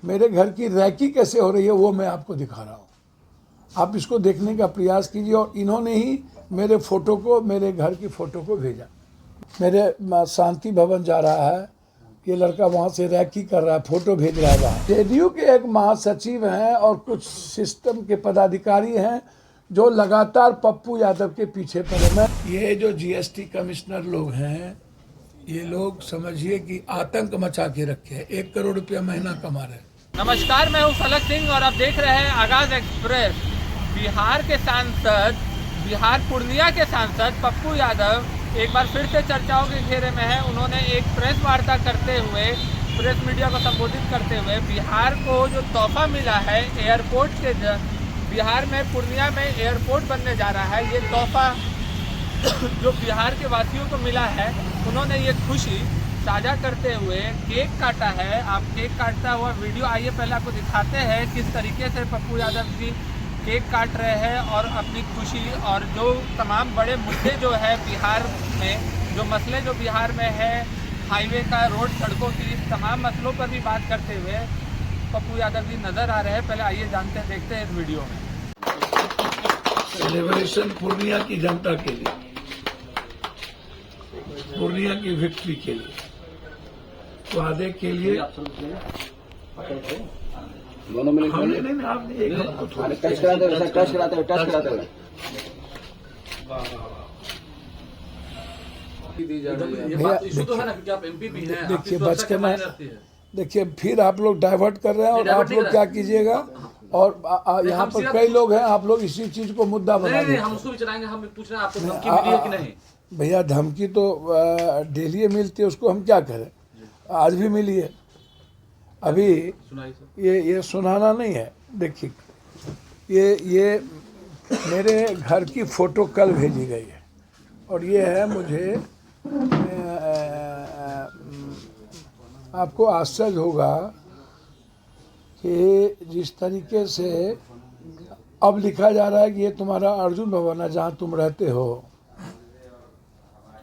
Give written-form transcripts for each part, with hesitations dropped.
मेरे घर की रैकी कैसे हो रही है वो मैं आपको दिखा रहा हूँ। आप इसको देखने का प्रयास कीजिए। और इन्होंने ही मेरे फोटो को, मेरे घर की फ़ोटो को भेजा। मेरे शांति भवन जा रहा है, ये लड़का वहाँ से रैकी कर रहा है, फ़ोटो भेज रहा है वहाँ। जेडीयू के एक महासचिव हैं और कुछ सिस्टम के पदाधिकारी हैं जो लगातार पप्पू यादव के पीछे पड़े। मैं ये जो जीएसटी कमिश्नर लोग हैं, ये लोग समझिए कि आतंक मचा के रखे हैं। 1 करोड़ रुपया महीना कमा रहे हैं। नमस्कार, मैं हूं फलक सिंह और आप देख रहे हैं आगाज एक्सप्रेस। बिहार के सांसद, बिहार पूर्णिया के सांसद पप्पू यादव एक बार फिर से चर्चाओं के घेरे में है। उन्होंने एक प्रेस वार्ता करते हुए, प्रेस मीडिया को संबोधित करते हुए बिहार को जो तोहफा मिला है एयरपोर्ट के, बिहार में पूर्णिया में एयरपोर्ट बनने जा रहा है, ये तोहफा जो बिहार के वासियों को मिला है, उन्होंने ये खुशी साझा करते हुए केक काटा है। आप केक काटता हुआ वीडियो, आइए पहले आपको दिखाते हैं किस तरीके से पप्पू यादव जी केक काट रहे हैं और अपनी खुशी और जो तमाम बड़े मुद्दे जो है बिहार में, जो मसले जो बिहार में है, हाईवे का, रोड, सड़कों की, इस तमाम मसलों पर भी बात करते हुए पप्पू यादव जी नजर आ रहे हैं। पहले आइए जानते हैं, देखते हैं इस वीडियो में। सेलिब्रेशन पूर्णिया की जनता के लिए, पूर्णिया की विक्ट्री के लिए, वादे के लिए। दोनों मिले नहीं, आपने एक टच कराते हुए देखिए, बच के मैं, देखिए फिर आप लोग डाइवर्ट कर रहे हैं। और आप लोग क्या कीजिएगा, और यहाँ पर कई लोग हैं, आप लोग इसी चीज को मुद्दा बना दीजिए। हम उसको भी चलाएंगे। हम पूछ रहे हैं आपको धमकी मिली है कि नहीं? भैया, धमकी तो डेली मिलती है, उसको हम क्या करें। आज भी मिली है। अभी ये सुनाना नहीं है। देखिए, ये मेरे घर की फ़ोटो कल भेजी गई है और ये है मुझे। आपको आश्चर्य होगा कि जिस तरीके से अब लिखा जा रहा है कि ये तुम्हारा अर्जुन भवन है जहाँ तुम रहते हो।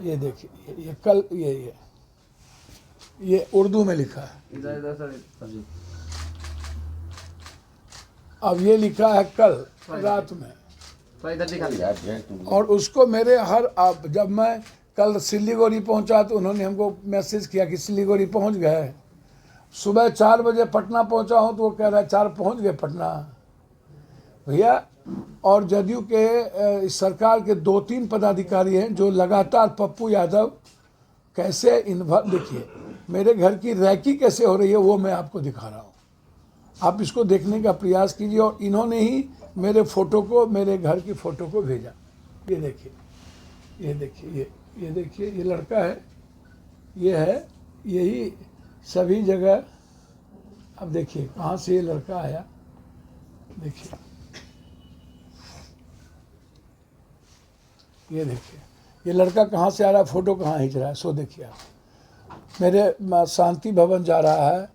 ये देखिए, ये कल ये उर्दू में लिखा है। अब ये लिखा है कल रात में, और उसको मेरे जब मैं कल सिलीगुड़ी पहुंचा तो उन्होंने हमको मैसेज किया कि सिलीगुड़ी पहुंच गए। सुबह 4 बजे पटना पहुंचा हूं तो वो कह रहा है 4 पहुंच गए पटना। भैया, और जदयू के सरकार के 2-3 पदाधिकारी हैं जो लगातार पप्पू यादव कैसे देखिए, मेरे घर की रैकी कैसे हो रही है वो मैं आपको दिखा रहा हूँ। आप इसको देखने का प्रयास कीजिए। और इन्होंने ही मेरे फोटो को, मेरे घर की फ़ोटो को भेजा। ये देखिए, ये देखिए, ये देखिए, ये लड़का है, ये है, यही सभी जगह। अब देखिए कहाँ से ये लड़का आया। देखिए, ये देखिए, ये लड़का कहाँ से आ रहा है, फ़ोटो कहाँ खींच रहा है। सो देखिए, आप मेरे शांति भवन जा रहा है,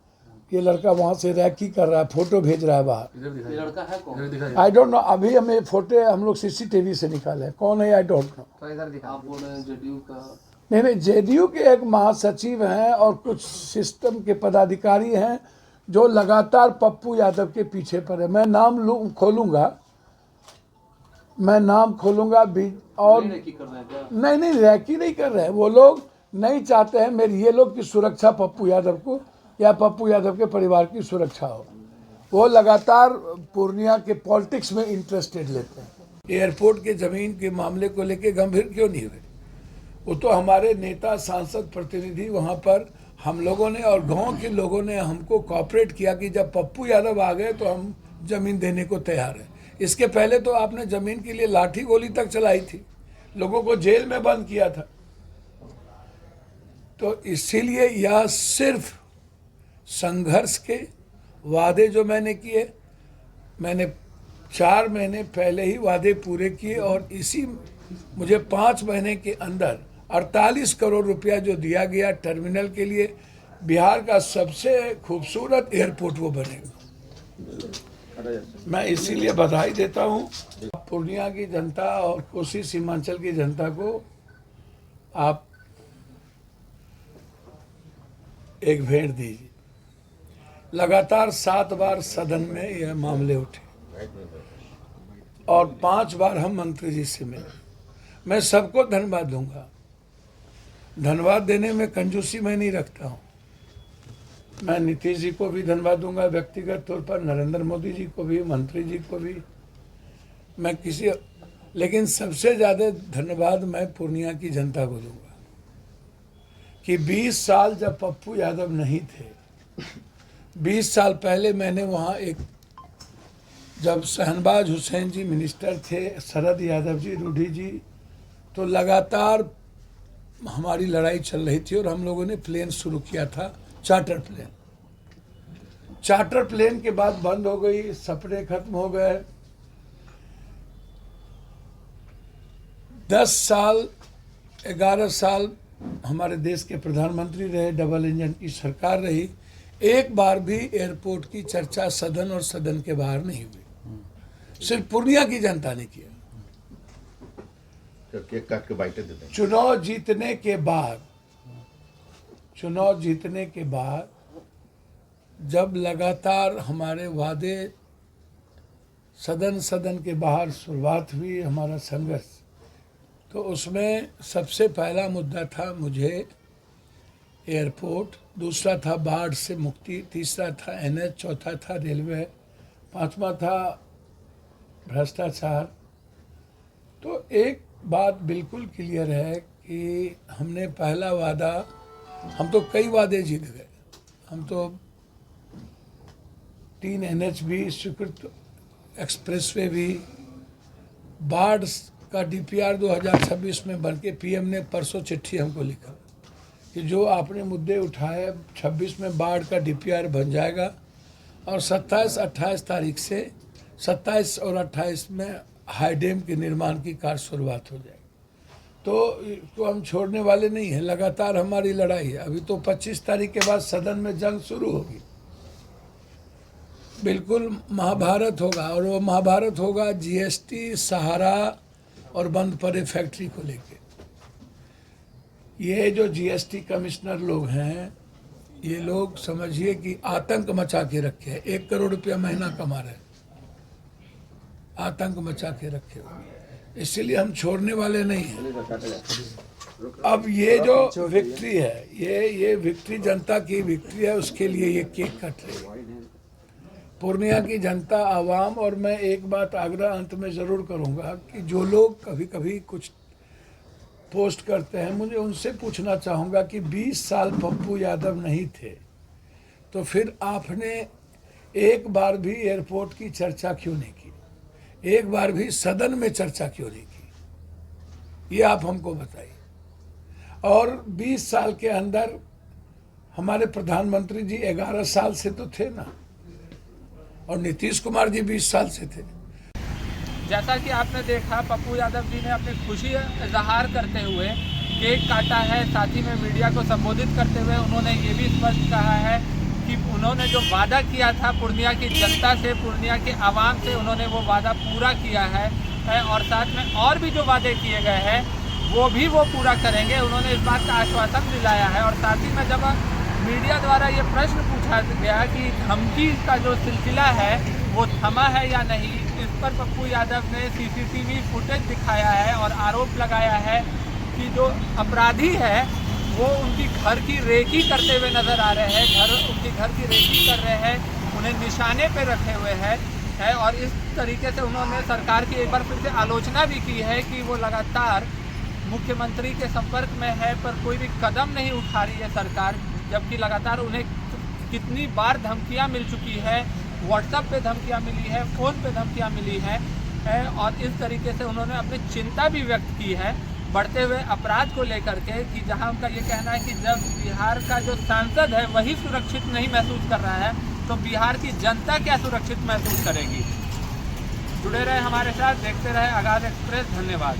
ये लड़का वहाँ से रैकी कर रहा है, फ़ोटो भेज रहा है बाहर। ये लड़का है कौन? I don't know. अभी हमें फोटो हम लोग सीसीटीवी से निकाले हैं, कौन है आई डोंट नो। तो इधर दिखा। आप बोल रहे हैं जेडीयू का? नहीं, जेडीयू के एक महासचिव हैं और कुछ सिस्टम के पदाधिकारी हैं जो लगातार पप्पू यादव के पीछे पड़े। मैं नाम खोलूंगा, मैं नाम खोलूंगा भी। और नहीं, रैकी नहीं कर रहे हैं वो लोग। नहीं चाहते हैं मेरी ये लोग की सुरक्षा, पप्पू यादव को या पप्पू यादव के परिवार की सुरक्षा हो। वो लगातार पूर्णिया के पॉलिटिक्स में इंटरेस्टेड लेते हैं। एयरपोर्ट के ज़मीन के मामले को लेके गंभीर क्यों नहीं हुए? वो तो हमारे नेता, सांसद, प्रतिनिधि वहाँ पर हम लोगों ने और गांव के लोगों ने हमको कॉपरेट किया कि जब पप्पू यादव आ गए तो हम ज़मीन देने को तैयार हैं। इसके पहले तो आपने ज़मीन के लिए लाठी गोली तक चलाई थी, लोगों को जेल में बंद किया था। तो इसीलिए यह सिर्फ संघर्ष के वादे जो मैंने किए, मैंने 4 महीने पहले ही वादे पूरे किए। और इसी मुझे 5 महीने के अंदर 48 करोड़ रुपया जो दिया गया टर्मिनल के लिए, बिहार का सबसे खूबसूरत एयरपोर्ट वो बनेगा। मैं इसीलिए बधाई देता हूँ पूर्णिया की जनता और कोसी सीमांचल की जनता को। आप एक भेंट दीजिए। लगातार 7 बार सदन में यह मामले उठे और 5 बार हम मंत्री जी से मिले। मैं सबको धन्यवाद दूंगा। धन्यवाद देने में कंजूसी मैं नहीं रखता हूँ। मैं नीतीश जी को भी धन्यवाद दूंगा व्यक्तिगत तौर पर, नरेंद्र मोदी जी को भी, मंत्री जी को भी। मैं लेकिन सबसे ज़्यादा धन्यवाद मैं पूर्णिया की जनता को दूंगा कि 20 साल जब पप्पू यादव नहीं थे, 20 साल पहले मैंने वहाँ जब शहनबाज हुसैन जी मिनिस्टर थे, शरद यादव जी, रूढ़ी जी, तो लगातार हमारी लड़ाई चल रही थी और हम लोगों ने प्लेन शुरू किया था, चार्टर प्लेन। चार्टर प्लेन के बाद बंद हो गई, सपने खत्म हो गए। 10 साल 11 साल हमारे देश के प्रधानमंत्री रहे, डबल इंजन की सरकार रही, एक बार भी एयरपोर्ट की चर्चा सदन और सदन के बाहर नहीं हुई। सिर्फ पूर्णिया की जनता ने किया। केक काट के बाइटें देते हैं। चुनाव जीतने के बाद जब लगातार हमारे वादे सदन के बाहर शुरुआत हुई हमारा संघर्ष, तो उसमें सबसे पहला मुद्दा था मुझे एयरपोर्ट, दूसरा था बाढ़ से मुक्ति, तीसरा था NH, चौथा था रेलवे, 5वां था भ्रष्टाचार। तो एक बात बिल्कुल क्लियर है कि हमने पहला वादा, हम तो कई वादे जीत गए। हम तो 3 NH भी, स्वीकृत एक्सप्रेसवे भी, बाढ़ का DPR 2026 में बन के PM ने परसों चिट्ठी हमको लिखा कि जो आपने मुद्दे उठाए 26 में बाढ़ का DPR बन जाएगा और 27-28 तारीख से 27 और 28 में हाई डैम के निर्माण की कार्य शुरुआत हो जाएगी। तो हम छोड़ने वाले नहीं हैं, लगातार हमारी लड़ाई है। अभी तो 25 तारीख के बाद सदन में जंग शुरू होगी, बिल्कुल महाभारत होगा। और वो महाभारत होगा GST, सहारा और बंद पड़े फैक्ट्री को लेके। ये जो GST कमिश्नर लोग हैं, ये लोग समझिए कि आतंक मचा के रखे हैं। 1 करोड़ रुपया महीना कमा रहे हैं, आतंक मचा के रखे हुए, इसलिए हम छोड़ने वाले नहीं हैं। अब ये जो विक्ट्री है, ये विक्ट्री जनता की विक्ट्री है, उसके लिए ये केक कट रही है पूर्णिया की जनता, आवाम। और मैं एक बात आग्रह अंत में ज़रूर करूँगा कि जो लोग कभी कभी कुछ पोस्ट करते हैं, मुझे उनसे पूछना चाहूँगा कि 20 साल पप्पू यादव नहीं थे तो फिर आपने एक बार भी एयरपोर्ट की चर्चा क्यों नहीं की, एक बार भी सदन में चर्चा क्यों नहीं की, ये आप हमको बताइए। और 20 साल के अंदर हमारे प्रधानमंत्री जी 11 साल से तो थे ना, और नीतीश कुमार जी 20 साल से थे। जैसा कि आपने देखा, पप्पू यादव जी ने अपनी खुशी इजहार करते हुए केक काटा है। साथ ही में मीडिया को संबोधित करते हुए उन्होंने ये भी स्पष्ट कहा है कि उन्होंने जो वादा किया था पूर्णिया की जनता से, पूर्णिया के आवाम से, उन्होंने वो वादा पूरा किया है। और साथ में और भी जो वादे किए गए हैं वो पूरा करेंगे, उन्होंने इस बात का आश्वासन दिलाया है। और साथ ही में जब मीडिया द्वारा ये प्रश्न पूछा गया कि धमकी का जो सिलसिला है वो थमा है या नहीं, इस पर पप्पू यादव ने CCTV फुटेज दिखाया है और आरोप लगाया है कि जो अपराधी है वो उनकी घर की रेकी करते हुए नजर आ रहे हैं, उनके घर की रेकी कर रहे हैं, उन्हें निशाने पे रखे हुए हैं। और इस तरीके से उन्होंने सरकार की एक बार फिर से आलोचना भी की है कि वो लगातार मुख्यमंत्री के संपर्क में है पर कोई भी कदम नहीं उठा रही है सरकार, जबकि लगातार उन्हें कितनी बार धमकियां मिल चुकी है, व्हाट्सएप पे धमकियां मिली है, फ़ोन पे धमकियां मिली है। और इस तरीके से उन्होंने अपनी चिंता भी व्यक्त की है बढ़ते हुए अपराध को लेकर के, कि जहां उनका ये कहना है कि जब बिहार का जो सांसद है वही सुरक्षित नहीं महसूस कर रहा है तो बिहार की जनता क्या सुरक्षित महसूस करेगी। जुड़े रहे हमारे साथ, देखते रहे आगाज़ एक्सप्रेस। धन्यवाद।